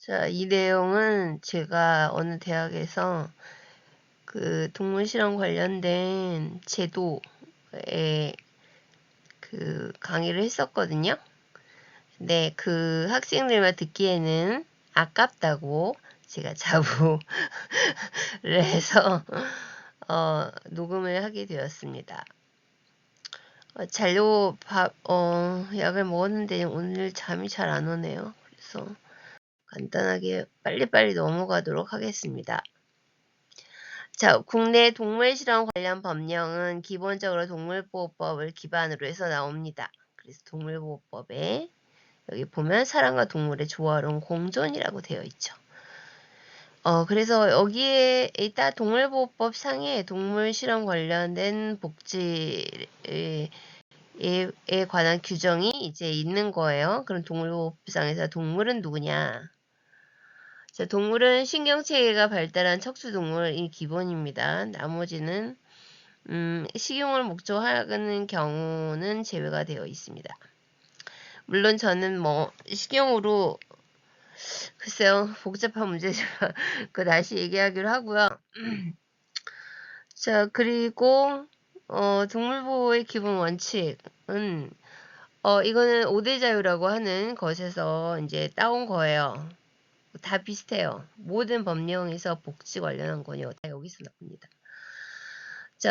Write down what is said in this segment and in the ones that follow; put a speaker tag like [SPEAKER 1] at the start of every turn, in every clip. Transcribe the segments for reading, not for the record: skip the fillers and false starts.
[SPEAKER 1] 자, 이 내용은 제가 어느 대학에서 그 동물 실험 관련된 제도에 그 강의를 했었거든요. 근데 그 학생들만 듣기에는 아깝다고 제가 자부를 해서 녹음을 하게 되었습니다. 약을 먹었는데 오늘 잠이 잘 안 오네요. 그래서 간단하게 빨리빨리 넘어가도록 하겠습니다. 자, 국내 동물 실험 관련 법령은 기본적으로 동물보호법을 기반으로 해서 나옵니다. 그래서 동물보호법에 여기 보면 사람과 동물의 조화로운 공존이라고 되어 있죠. 그래서 여기에 이따 동물보호법 상에 동물 실험 관련된 복지에 관한 규정이 이제 있는 거예요. 그럼 동물보호법상에서 동물은 누구냐? 자, 동물은 신경체계가 발달한 척추동물이 기본입니다. 나머지는 식용을 목적하는 경우는 제외가 되어 있습니다. 물론 저는 식용으로 글쎄요, 복잡한 문제지만 그 다시 얘기하기로 하고요. 자, 그리고 동물보호의 기본 원칙은 이거는 5대 자유라고 하는 것에서 이제 따온 거예요. 다 비슷해요. 모든 법령에서 복지 관련한 거요. 다 여기서 나옵니다. 자,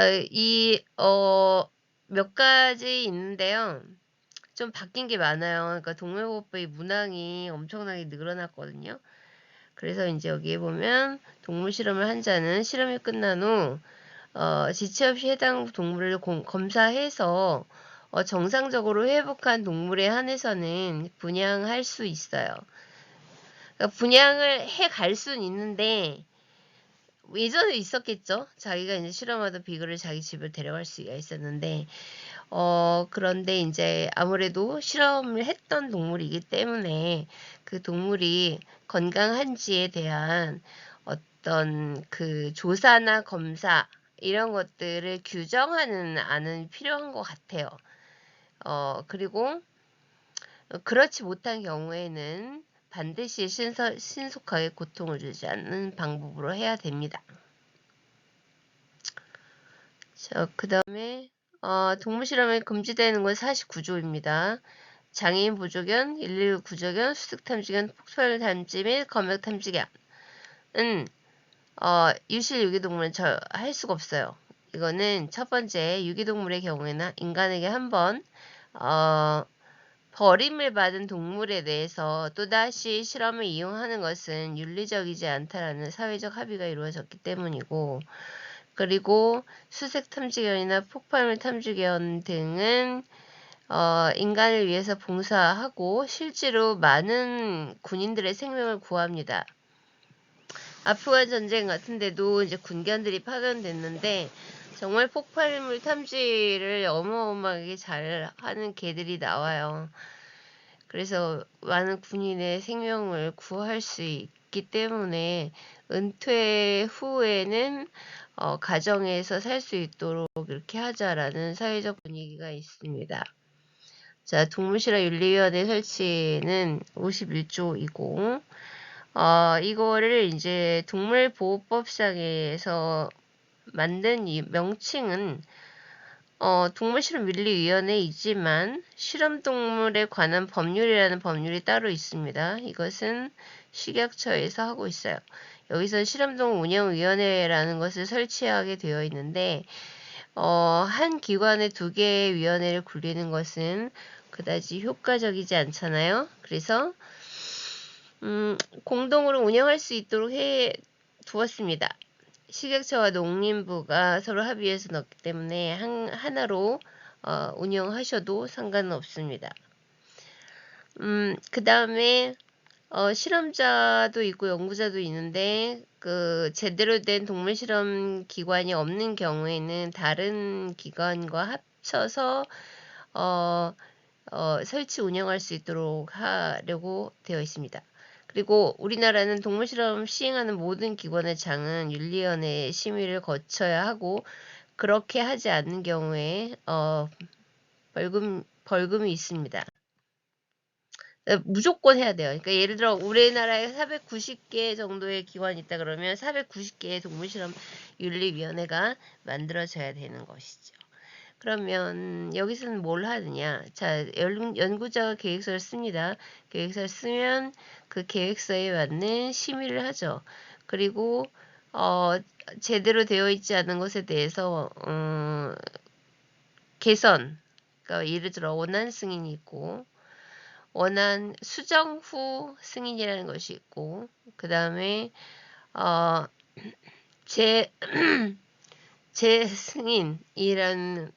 [SPEAKER 1] 몇 가지 있는데요. 좀 바뀐 게 많아요. 그러니까 동물보호법의 문항이 엄청나게 늘어났거든요. 그래서 이제 여기에 보면 동물 실험을 한 자는 실험이 끝난 후 지체 없이 해당 동물을 검사해서 정상적으로 회복한 동물에 한해서는 분양할 수 있어요. 그러니까 분양을 해 갈 수는 있는데 예전에 있었겠죠. 자기가 이제 실험하다 비글을 자기 집을 데려갈 수가 있었는데 그런데 이제 아무래도 실험을 했던 동물이기 때문에 그 동물이 건강한지에 대한 어떤 그 조사나 검사 이런 것들을 규정하는 안은 필요한 것 같아요. 그리고 그렇지 못한 경우에는 반드시 신속하게 고통을 주지 않는 방법으로 해야 됩니다. 자, 그 다음에 동물 실험이 금지되는 건 49조입니다. 장애인 보조견, 119 구조견, 수색 탐지견, 폭발 탐지 및 검역 탐지견은 유실 유기동물은 할 수가 없어요. 이거는 첫 번째 유기동물의 경우에는 인간에게 한번 버림을 받은 동물에 대해서 또다시 실험을 이용하는 것은 윤리적이지 않다라는 사회적 합의가 이루어졌기 때문이고, 그리고 수색 탐지견이나 폭발물 탐지견 등은 인간을 위해서 봉사하고 실제로 많은 군인들의 생명을 구합니다. 아프간 전쟁 같은 데도 이제 군견들이 파견됐는데 정말 폭발물 탐지를 어마어마하게 잘 하는 개들이 나와요. 그래서 많은 군인의 생명을 구할 수 있기 때문에 은퇴 후에는 가정에서 살 수 있도록 이렇게 하자라는 사회적 분위기가 있습니다. 자, 동물실험윤리위원회 설치는 51조이고 이거를 이제 동물보호법상에서 만든 이 명칭은 동물실험윤리위원회이지만 실험동물에 관한 법률이라는 법률이 따로 있습니다. 이것은 식약처에서 하고 있어요. 여기서 실험동물 운영위원회라는 것을 설치하게 되어 있는데 한 기관에 2개의 위원회를 굴리는 것은 그다지 효과적이지 않잖아요. 그래서 공동으로 운영할 수 있도록 해 두었습니다. 식약처와 농림부가 서로 합의해서 넣기 때문에 하나로 운영하셔도 상관은 없습니다. 그 다음에 실험자도 있고 연구자도 있는데 그 제대로 된 동물 실험 기관이 없는 경우에는 다른 기관과 합쳐서 설치 운영할 수 있도록 하려고 되어 있습니다. 그리고 우리나라는 동물 실험 시행하는 모든 기관의 장은 윤리위원회 심의를 거쳐야 하고 그렇게 하지 않는 경우에 벌금이 있습니다. 무조건 해야 돼요. 그러니까 예를 들어 우리나라에 490개 정도의 기관이 있다 그러면 490개의 동물실험윤리위원회가 만들어져야 되는 것이죠. 그러면 여기서는 뭘 하느냐? 자, 연구자가 계획서를 씁니다. 계획서를 쓰면 그 계획서에 맞는 심의를 하죠. 그리고 제대로 되어 있지 않은 것에 대해서 개선, 그러니까 예를 들어 원안 승인이 있고 원안 수정 후 승인이라는 것이 있고 그 다음에 어, 재 재승인 이런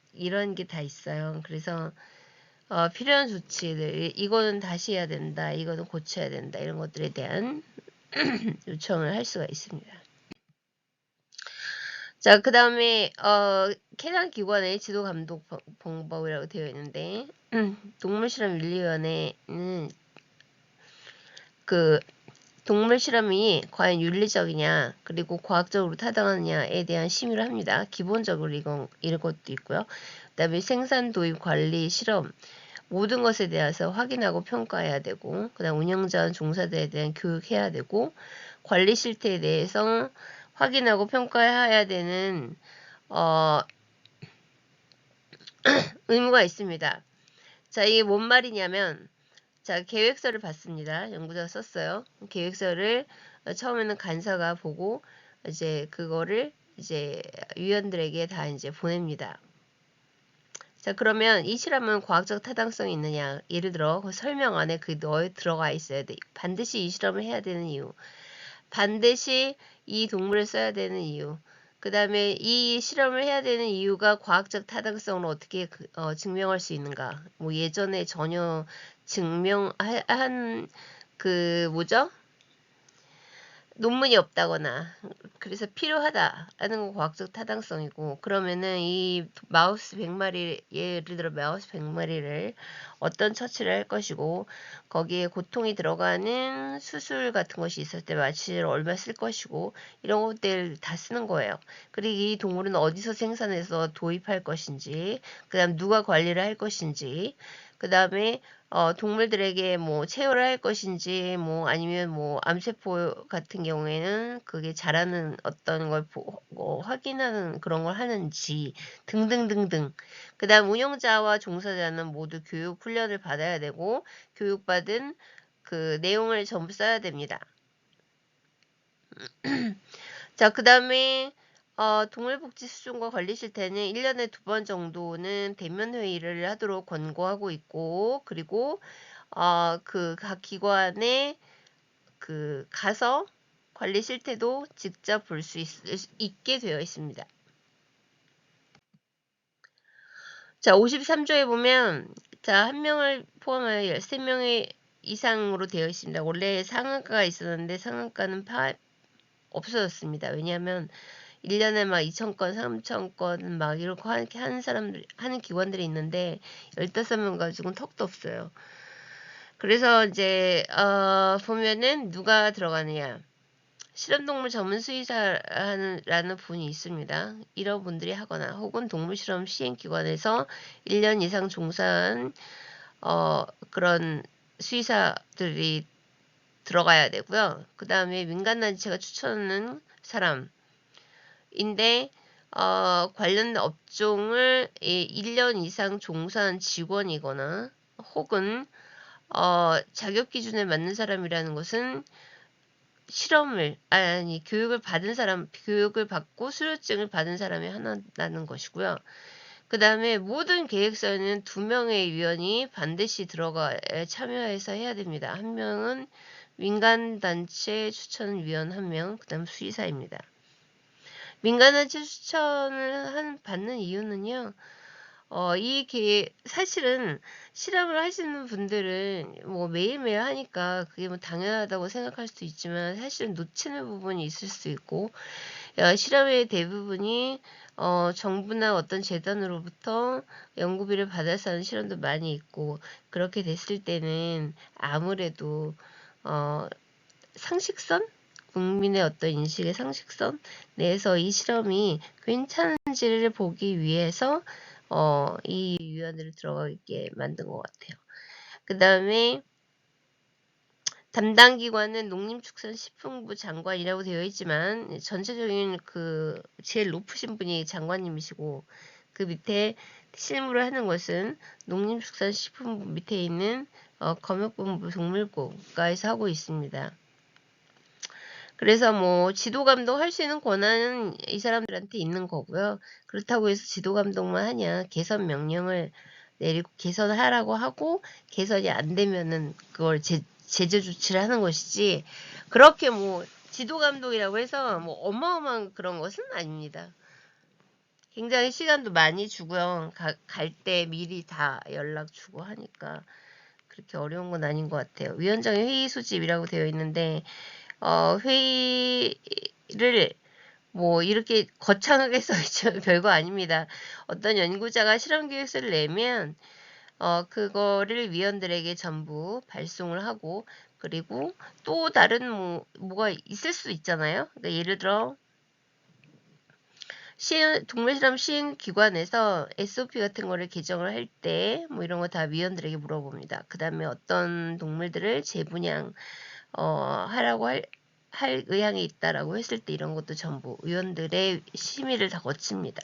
[SPEAKER 1] 게 다 있어요. 그래서 필요한 조치들 이거는 다시 해야 된다, 이거는 고쳐야 된다 이런 것들에 대한 요청을 할 수가 있습니다. 자, 그 다음에 해당 기관의 지도 감독 방법이라고 되어 있는데 동물실험윤리위원회는 그 동물 실험이 과연 윤리적이냐 그리고 과학적으로 타당하느냐에 대한 심의를 합니다. 기본적으로 이런 것도 있고요. 그 다음에 생산, 도입, 관리, 실험 모든 것에 대해서 확인하고 평가해야 되고 그 다음 운영자와 종사자에 대한 교육해야 되고 관리 실태에 대해서 확인하고 평가해야 되는 의무가 있습니다. 자, 이게 뭔 말이냐면 자, 계획서를 받습니다. 연구자가 썼어요. 계획서를 처음에는 간사가 보고 이제 그거를 이제 위원들에게 다 이제 보냅니다. 자, 그러면 이 실험은 과학적 타당성이 있느냐? 예를 들어 그 설명 안에 그 넣어 들어가 있어야 돼. 반드시 이 실험을 해야 되는 이유. 반드시 이 동물을 써야 되는 이유. 그 다음에 이 실험을 해야 되는 이유가 과학적 타당성을 어떻게 증명할 수 있는가. 뭐 예전에 전혀 증명한 뭐죠? 논문이 없다거나 그래서 필요하다라는 건 과학적 타당성이고 그러면은 이 마우스 100마리 예를 들어 마우스 100마리를 어떤 처치를 할 것이고 거기에 고통이 들어가는 수술 같은 것이 있을 때 마취를 얼마 쓸 것이고 이런 것들 다 쓰는 거예요. 그리고 이 동물은 어디서 생산해서 도입할 것인지 그 다음 누가 관리를 할 것인지 그 다음에 동물들에게 뭐 체효를 할 것인지 뭐 아니면 뭐 암세포 같은 경우에는 그게 자라는 어떤 걸 확인하는 그런 걸 하는지 등등등등. 그 다음 운영자와 종사자는 모두 교육 훈련을 받아야 되고 교육받은 그 내용을 전부 써야 됩니다. 자, 그 다음에 동물복지수준과 관리실태는 1년에 2번 정도는 대면 회의를 하도록 권고하고 있고 그리고 그 각 기관에 그 가서 관리 실태도 직접 볼 수 있게 되어 있습니다. 자, 53조에 보면 자, 한 명을 포함하여 13명의 이상으로 되어 있습니다. 원래 상한가가 있었는데 상한가는 없어졌습니다. 왜냐하면 1년에 막 2,000건, 3,000건 막 이렇게 하는 사람들, 하는 기관들이 있는데 15명 가지고는 턱도 없어요. 그래서 이제 보면은 누가 들어가느냐. 실험동물 전문 수의사라는 분이 있습니다. 이런 분들이 하거나 혹은 동물실험 시행기관에서 1년 이상 종사한 그런 수의사들이 들어가야 되고요. 그 다음에 민간단체가 추천하는 사람인데 관련 업종을 1년 이상 종사한 직원이거나 혹은 자격 기준에 맞는 사람이라는 것은 교육을 받은 사람, 교육을 받고 수료증을 받은 사람이 하나라는 것이고요. 그 다음에 모든 계획서에는 2명의 위원이 반드시 참여해서 해야 됩니다. 한 명은 민간단체 추천위원 1명, 그 다음 수의사입니다. 민간단체 추천을 받는 이유는요, 사실은 실험을 하시는 분들은 뭐 매일매일 하니까 그게 뭐 당연하다고 생각할 수도 있지만 사실은 놓치는 부분이 있을 수 있고, 실험의 대부분이 정부나 어떤 재단으로부터 연구비를 받아서 하는 실험도 많이 있고, 그렇게 됐을 때는 아무래도, 상식선? 국민의 어떤 인식의 상식선 내에서 이 실험이 괜찮은지를 보기 위해서 이 위원회를 들어가게 만든 것 같아요. 그 다음에 담당 기관은 농림축산식품부 장관이라고 되어 있지만 전체적인 그 제일 높으신 분이 장관님이시고 그 밑에 실무를 하는 것은 농림축산식품부 밑에 있는 검역본부 동물국가에서 하고 있습니다. 그래서 뭐 지도 감독할 수 있는 권한은 이 사람들한테 있는 거고요. 그렇다고 해서 지도 감독만 하냐, 개선 명령을 내리고 개선하라고 하고 개선이 안 되면은 그걸 제재 조치를 하는 것이지, 그렇게 뭐 지도 감독이라고 해서 뭐 어마어마한 그런 것은 아닙니다. 굉장히 시간도 많이 주고요. 갈 때 미리 다 연락 주고 하니까 그렇게 어려운 건 아닌 것 같아요. 위원장의 회의 소집이라고 되어 있는데 회의를 뭐 이렇게 거창하게 써있죠. 별거 아닙니다. 어떤 연구자가 실험 계획서를 내면 그거를 위원들에게 전부 발송을 하고, 그리고 또 다른 뭐가 있을 수 있잖아요. 그러니까 예를 들어 동물실험 시행기관에서 SOP 같은 거를 개정을 할 때 뭐 이런 거 다 위원들에게 물어봅니다. 그 다음에 어떤 동물들을 재분양 하라고 할 의향이 있다라고 했을 때 이런 것도 전부 위원들의 심의를 다 거칩니다.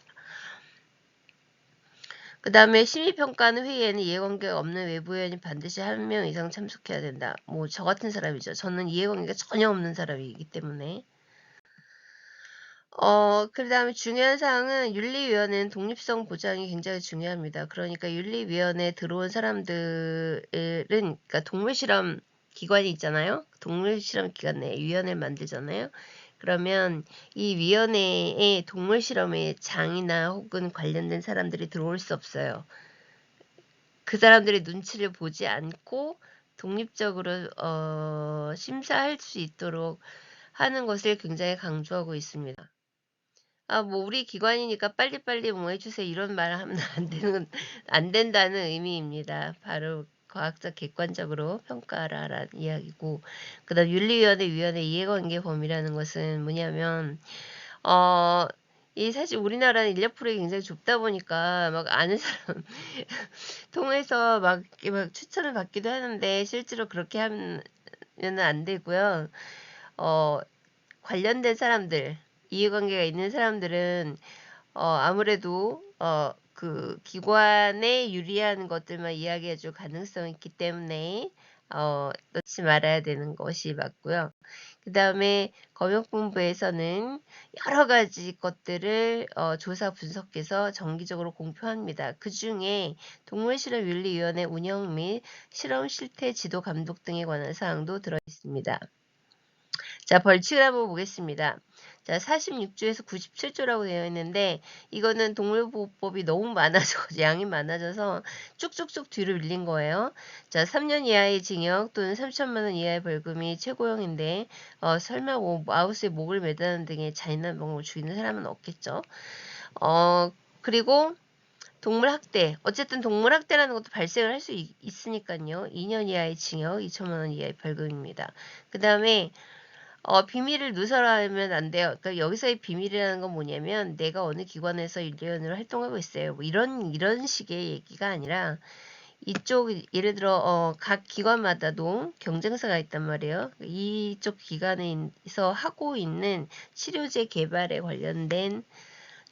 [SPEAKER 1] 그 다음에 심의평가하는 회의에는 이해관계가 없는 외부위원이 반드시 1명 이상 참석해야 된다. 뭐 저 같은 사람이죠. 저는 이해관계가 전혀 없는 사람이기 때문에. 그 다음에 중요한 사항은 윤리위원회는 독립성 보장이 굉장히 중요합니다. 그러니까 윤리위원회에 들어온 사람들은, 그러니까 동물실험 기관이 있잖아요. 동물실험 기관 내에 위원회를 만들잖아요. 그러면 이 위원회에 동물실험의 장이나 혹은 관련된 사람들이 들어올 수 없어요. 그 사람들의 눈치를 보지 않고 독립적으로 심사할 수 있도록 하는 것을 굉장히 강조하고 있습니다. 뭐 우리 기관이니까 빨리빨리 뭐 해주세요 이런 말 하면 안 된다는 의미입니다. 바로 과학적 객관적으로 평가라라는 이야기고, 그 다음 윤리위원회 위원회 이해관계 범위라는 것은 뭐냐면 이 사실 우리나라는 인력 풀이 굉장히 좁다 보니까 막 아는 사람 통해서 막 추천을 받기도 하는데 실제로 그렇게 하면 안 되고요. 관련된 사람들, 이해관계가 있는 사람들은 아무래도 그 기관에 유리한 것들만 이야기해 줄 가능성이 있기 때문에 넣지 말아야 되는 것이 맞고요. 그 다음에 검역본부에서는 여러 가지 것들을 조사 분석해서 정기적으로 공표합니다. 그 중에 동물실험윤리위원회 운영 및 실험 실태 지도 감독 등에 관한 사항도 들어 있습니다. 자, 벌칙을 한번 보겠습니다. 자, 46조에서 97조라고 되어 있는데 이거는 동물보호법이 너무 많아져 양이 많아져서 쭉쭉쭉 뒤로 밀린 거예요. 자, 3년 이하의 징역 또는 3천만 원 이하의 벌금이 최고형인데 설마 마우스에 목을 매다는 등의 잔인한 방법으로 죽이는 사람은 없겠죠. 그리고 동물학대, 어쨌든 동물학대라는 것도 발생을 할 수 있으니까요. 2년 이하의 징역, 2천만 원 이하의 벌금입니다. 그 다음에 비밀을 누설하면 안 돼요. 그러니까 여기서의 비밀이라는 건 뭐냐면 내가 어느 기관에서 윤리위원으로 활동하고 있어요. 뭐 이런 식의 얘기가 아니라 이쪽 예를 들어 각 기관마다도 경쟁사가 있단 말이에요. 이쪽 기관에서 하고 있는 치료제 개발에 관련된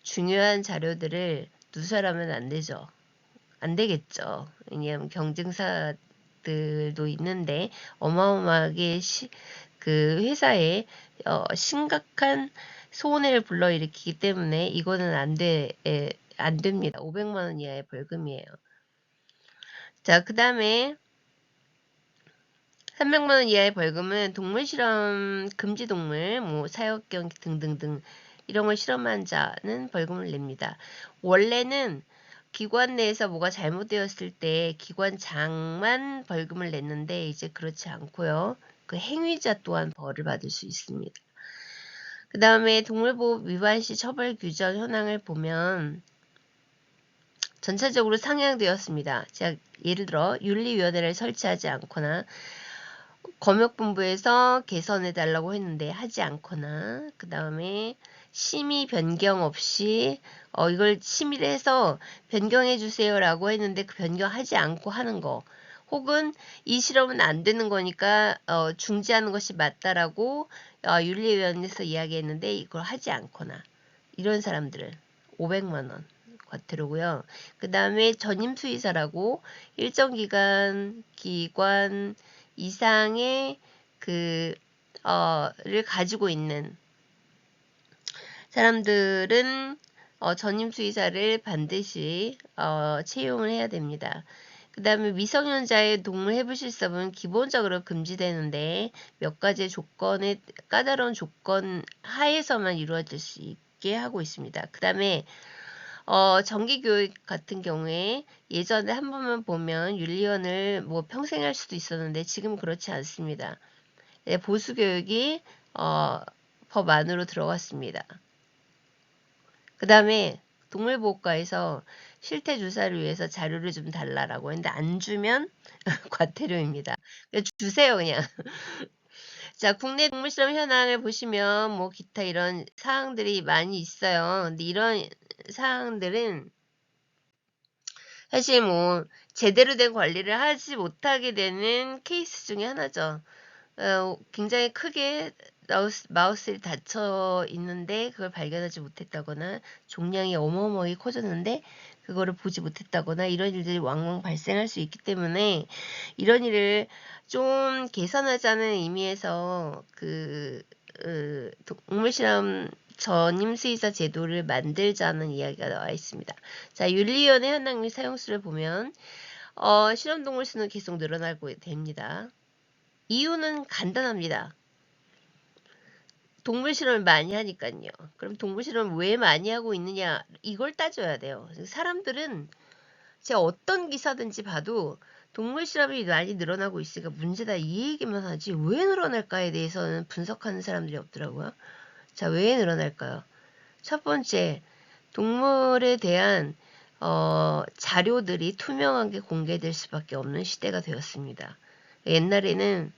[SPEAKER 1] 중요한 자료들을 누설하면 안 되죠. 안 되겠죠. 왜냐하면 경쟁사들도 있는데 어마어마하게 그 회사에 심각한 손해를 불러일으키기 때문에 이거는 안 됩니다. 500만 원 이하의 벌금이에요. 자, 그 다음에 300만 원 이하의 벌금은 동물 실험 금지 동물, 뭐 사육경 등등등 이런 걸 실험한 자는 벌금을 냅니다. 원래는 기관 내에서 뭐가 잘못되었을 때 기관장만 벌금을 냈는데 이제 그렇지 않고요. 그 행위자 또한 벌을 받을 수 있습니다. 그 다음에 동물보호 위반 시 처벌 규정 현황을 보면 전체적으로 상향되었습니다. 자, 예를 들어 윤리위원회를 설치하지 않거나 검역본부에서 개선해달라고 했는데 하지 않거나, 그 다음에 심의 변경 없이 이걸 심의를 해서 변경해 주세요라고 했는데 그 변경하지 않고 하는 거, 혹은 이 실험은 안 되는 거니까 중지하는 것이 맞다라고 윤리위원회에서 이야기했는데 이걸 하지 않거나 이런 사람들은 500만 원 과태료고요. 그 다음에 전임 수의사라고 일정 기관 이상의 를 가지고 있는 사람들은 전임 수의사를 반드시 채용을 해야 됩니다. 그 다음에 미성년자의 동물 해부 실습은 기본적으로 금지되는데 몇 가지 까다로운 조건 하에서만 이루어질 수 있게 하고 있습니다. 그 다음에 정기교육 같은 경우에 예전에 한 번만 보면 윤리원을 뭐 평생 할 수도 있었는데 지금 그렇지 않습니다. 네, 보수교육이 법 안으로 들어갔습니다. 그 다음에 동물보호과에서 실태조사를 위해서 자료를 좀 달라라고 했는데 안 주면 과태료입니다. 주세요 그냥. 자, 국내 동물실험 현황을 보시면 뭐 기타 이런 사항들이 많이 있어요. 근데 이런 사항들은 사실 뭐 제대로 된 관리를 하지 못하게 되는 케이스 중에 하나죠. 굉장히 크게 마우스를 다쳐 있는데 그걸 발견하지 못했다거나 종양이 어마어마하게 커졌는데 그거를 보지 못했다거나 이런 일들이 왕왕 발생할 수 있기 때문에 이런 일을 좀 개선하자는 의미에서 동물실험 전임 수의사 제도를 만들자는 이야기가 나와 있습니다. 자, 윤리위원회 현황 및 사용수를 보면 실험동물 수는 계속 늘어나고 됩니다. 이유는 간단합니다. 동물 실험을 많이 하니까요. 그럼 동물 실험을 왜 많이 하고 있느냐 이걸 따져야 돼요. 사람들은 제가 어떤 기사든지 봐도 동물 실험이 많이 늘어나고 있으니까 문제다 이 얘기만 하지 왜 늘어날까에 대해서는 분석하는 사람들이 없더라고요. 자, 왜 늘어날까요? 첫 번째, 동물에 대한 자료들이 투명하게 공개될 수밖에 없는 시대가 되었습니다. 옛날에는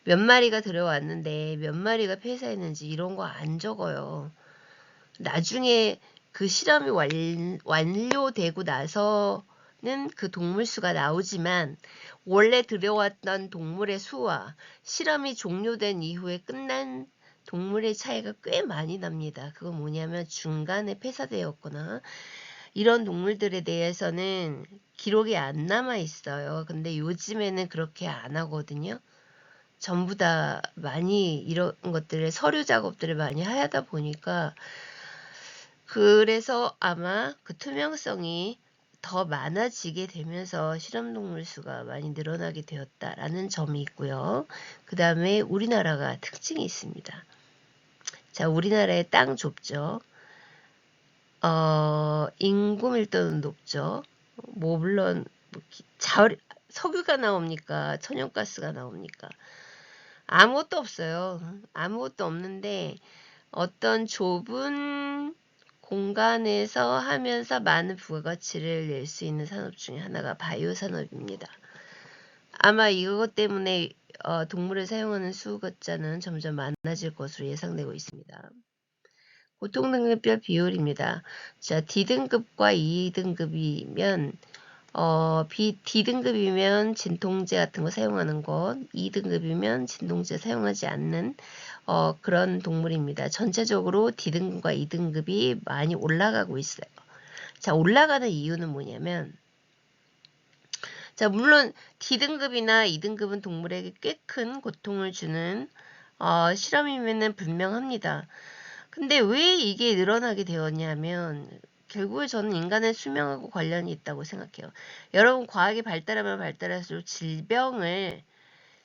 [SPEAKER 1] 몇 마리가 들어왔는데 몇 마리가 폐사했는지 이런 거 안 적어요. 나중에 그 실험이 완료되고 나서는 그 동물 수가 나오지만 원래 들어왔던 동물의 수와 실험이 종료된 이후에 끝난 동물의 차이가 꽤 많이 납니다. 그건 뭐냐면 중간에 폐사되었거나 이런 동물들에 대해서는 기록이 안 남아 있어요. 근데 요즘에는 그렇게 안 하거든요. 전부 다 많이 이런 것들을 서류 작업들을 많이 하다 보니까 그래서 아마 그 투명성이 더 많아지게 되면서 실험동물 수가 많이 늘어나게 되었다라는 점이 있고요. 그 다음에 우리나라가 특징이 있습니다. 자, 우리나라의 땅 좁죠. 인구 밀도는 높죠. 뭐 물론 석유가 나옵니까? 천연가스가 나옵니까? 아무것도 없어요. 아무것도 없는데 어떤 좁은 공간에서 하면서 많은 부가가치를 낼 수 있는 산업 중에 하나가 바이오 산업입니다. 아마 이것 때문에 동물을 사용하는 수거자는 점점 많아질 것으로 예상되고 있습니다. 고통등급별 비율입니다. 자, D등급과 E등급이면 D등급이면 진통제 같은 거 사용하는 것, 2등급이면 진통제 사용하지 않는 그런 동물입니다. 전체적으로 D등급과 2등급이 많이 올라가고 있어요. 자, 올라가는 이유는 뭐냐면 자, 물론 D등급이나 2등급은 동물에게 꽤 큰 고통을 주는 실험이면은 분명합니다. 근데 왜 이게 늘어나게 되었냐면 결국에 저는 인간의 수명하고 관련이 있다고 생각해요. 여러분 과학이 발달하면 발달할수록 질병을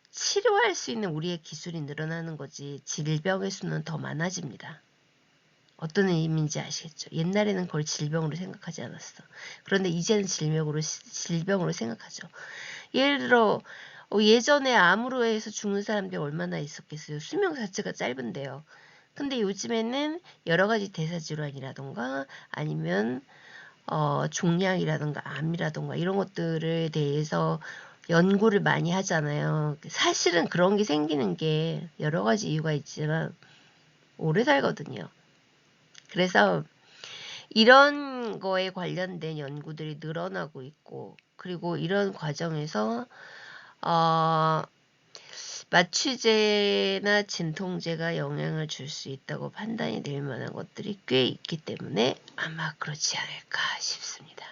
[SPEAKER 1] 치료할 수 있는 우리의 기술이 늘어나는 거지 질병의 수는 더 많아집니다. 어떤 의미인지 아시겠죠? 옛날에는 그걸 질병으로 생각하지 않았어. 그런데 이제는 질병으로 생각하죠. 예를 들어 예전에 암으로 해서 죽는 사람들이 얼마나 있었겠어요. 수명 자체가 짧은데요. 근데 요즘에는 여러 가지 대사질환이라던가 아니면 종양이라던가 암이라던가 이런 것들에 대해서 연구를 많이 하잖아요. 사실은 그런 게 생기는 게 여러 가지 이유가 있지만 오래 살거든요. 그래서 이런 거에 관련된 연구들이 늘어나고 있고 그리고 이런 과정에서 마취제나 진통제가 영향을 줄 수 있다고 판단이 될 만한 것들이 꽤 있기 때문에 아마 그렇지 않을까 싶습니다.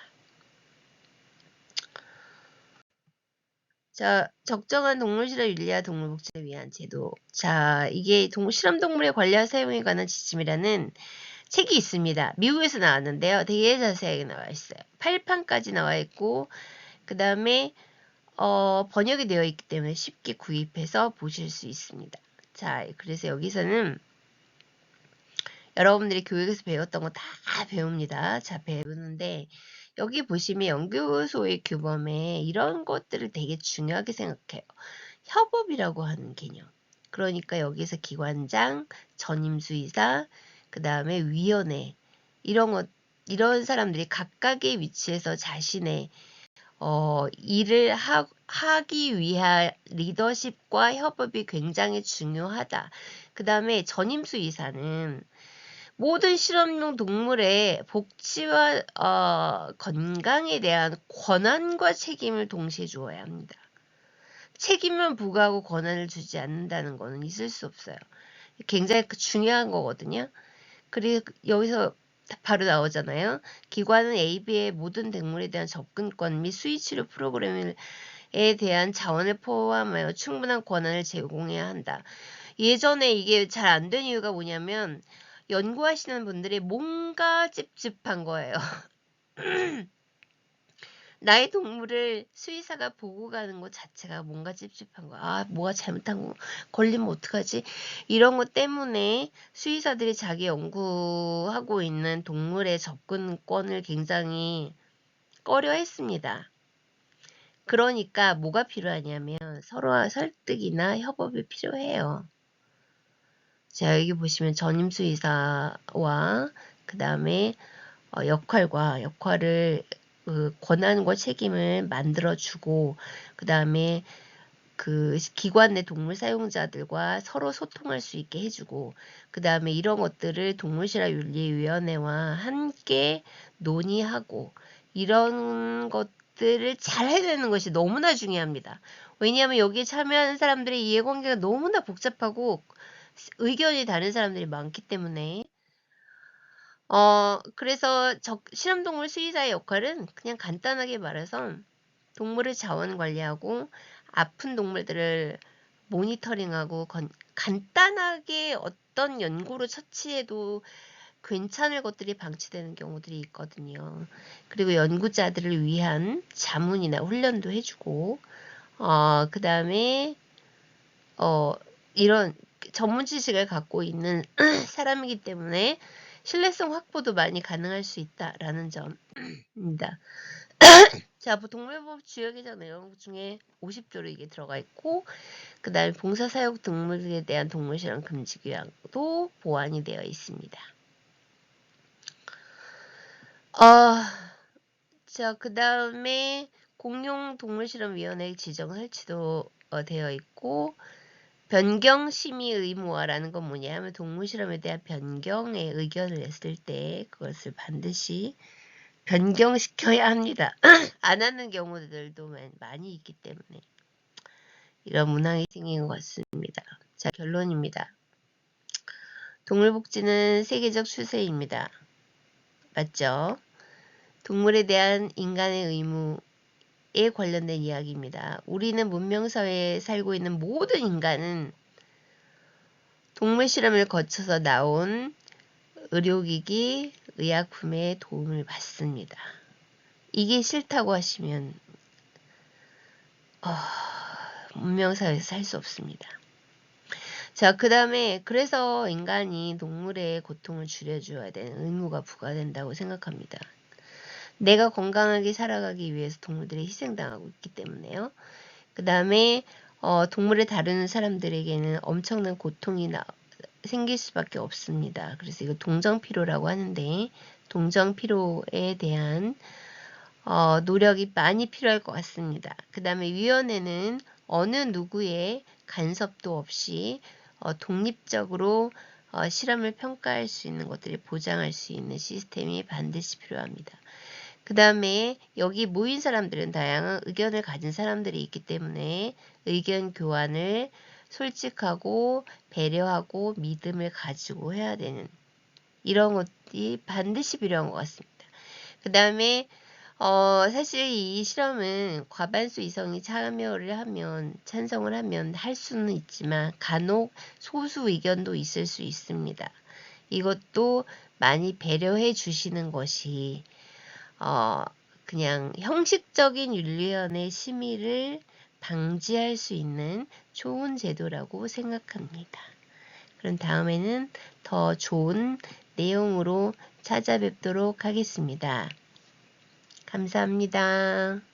[SPEAKER 1] 자, 적정한 동물실험 윤리와 동물복지를 위한 제도. 자, 이게 실험동물의 관리와 사용에 관한 지침이라는 책이 있습니다. 미국에서 나왔는데요. 되게 자세하게 나와 있어요. 8판까지 나와 있고, 그 다음에 번역이 되어 있기 때문에 쉽게 구입해서 보실 수 있습니다. 자, 그래서 여기서는 여러분들이 교육에서 배웠던 거 다 배웁니다. 자, 배우는데 여기 보시면 연구소의 규범에 이런 것들을 되게 중요하게 생각해요. 협업이라고 하는 개념. 그러니까 여기서 기관장, 전임수의사, 그 다음에 위원회 이런 사람들이 각각의 위치에서 자신의 일을 하기 위한 리더십과 협업이 굉장히 중요하다. 그 다음에 전임수의사는 모든 실험용 동물의 복지와 건강에 대한 권한과 책임을 동시에 주어야 합니다. 책임만 부과하고 권한을 주지 않는다는 것은 있을 수 없어요. 굉장히 중요한 거거든요. 그리고 여기서 바로 나오잖아요. 기관은 AB의 모든 동물에 대한 접근권 및 수의치료 프로그램에 대한 자원을 포함하여 충분한 권한을 제공해야 한다. 예전에 이게 잘 안 된 이유가 뭐냐면 연구하시는 분들이 뭔가 찝찝한 거예요. 나의 동물을 수의사가 보고 가는 것 자체가 뭔가 찝찝한 거야. 아, 뭐가 잘못한 거 걸리면 어떡하지? 이런 것 때문에 수의사들이 자기 연구하고 있는 동물의 접근권을 굉장히 꺼려 했습니다. 그러니까 뭐가 필요하냐면 서로와 설득이나 협업이 필요해요. 자, 여기 보시면 전임수의사와 그 다음에 역할을 권한과 책임을 만들어주고 그 다음에 그 기관 내 동물 사용자들과 서로 소통할 수 있게 해주고 그 다음에 이런 것들을 동물실험윤리위원회와 함께 논의하고 이런 것들을 잘 해내는 것이 너무나 중요합니다. 왜냐하면 여기에 참여하는 사람들의 이해관계가 너무나 복잡하고 의견이 다른 사람들이 많기 때문에 그래서 실험동물 수의사의 역할은 그냥 간단하게 말해서 동물을 자원 관리하고 아픈 동물들을 모니터링하고 간단하게 어떤 연구로 처치해도 괜찮을 것들이 방치되는 경우들이 있거든요. 그리고 연구자들을 위한 자문이나 훈련도 해주고 그 다음에 이런 전문 지식을 갖고 있는 사람이기 때문에 신뢰성 확보도 많이 가능할 수 있다라는 점입니다. 자, 동물법 주요 개정 내용 중에 50조로 이게 들어가 있고 그 다음에 봉사사육 동물에 대한 동물실험 금지 규약도 보완이 되어 있습니다. 자, 그 다음에 공용 동물실험위원회 지정 설치도 되어 있고 변경 심의 의무화라는 건 뭐냐 하면 동물실험에 대한 변경에 의견을 냈을 때 그것을 반드시 변경시켜야 합니다. 안 하는 경우들도 많이 있기 때문에 이런 문항이 생긴 것 같습니다. 자, 결론입니다. 동물복지는 세계적 추세입니다. 맞죠? 동물에 대한 인간의 의무에 관련된 이야기입니다. 우리는 문명사회에 살고 있는 모든 인간은 동물 실험을 거쳐서 나온 의료기기, 의약품의 도움을 받습니다. 이게 싫다고 하시면 문명사회에서 살 수 없습니다. 자, 그 다음에 그래서 인간이 동물의 고통을 줄여줘야 되는 의무가 부과된다고 생각합니다. 내가 건강하게 살아가기 위해서 동물들이 희생당하고 있기 때문에요. 그 다음에 동물을 다루는 사람들에게는 엄청난 고통이 생길 수밖에 없습니다. 그래서 이거 동정피로라고 하는데 동정피로에 대한 노력이 많이 필요할 것 같습니다. 그 다음에 위원회는 어느 누구의 간섭도 없이 독립적으로 실험을 평가할 수 있는 것들을 보장할 수 있는 시스템이 반드시 필요합니다. 그 다음에 여기 모인 사람들은 다양한 의견을 가진 사람들이 있기 때문에 의견 교환을 솔직하고 배려하고 믿음을 가지고 해야 되는 이런 것이 반드시 필요한 것 같습니다. 그 다음에 사실 이 실험은 과반수 이상이 참여를 하면, 찬성을 하면 할 수는 있지만 간혹 소수 의견도 있을 수 있습니다. 이것도 많이 배려해 주시는 것이 그냥 형식적인 윤리위원회 심의를 방지할 수 있는 좋은 제도라고 생각합니다. 그럼 다음에는 더 좋은 내용으로 찾아뵙도록 하겠습니다. 감사합니다.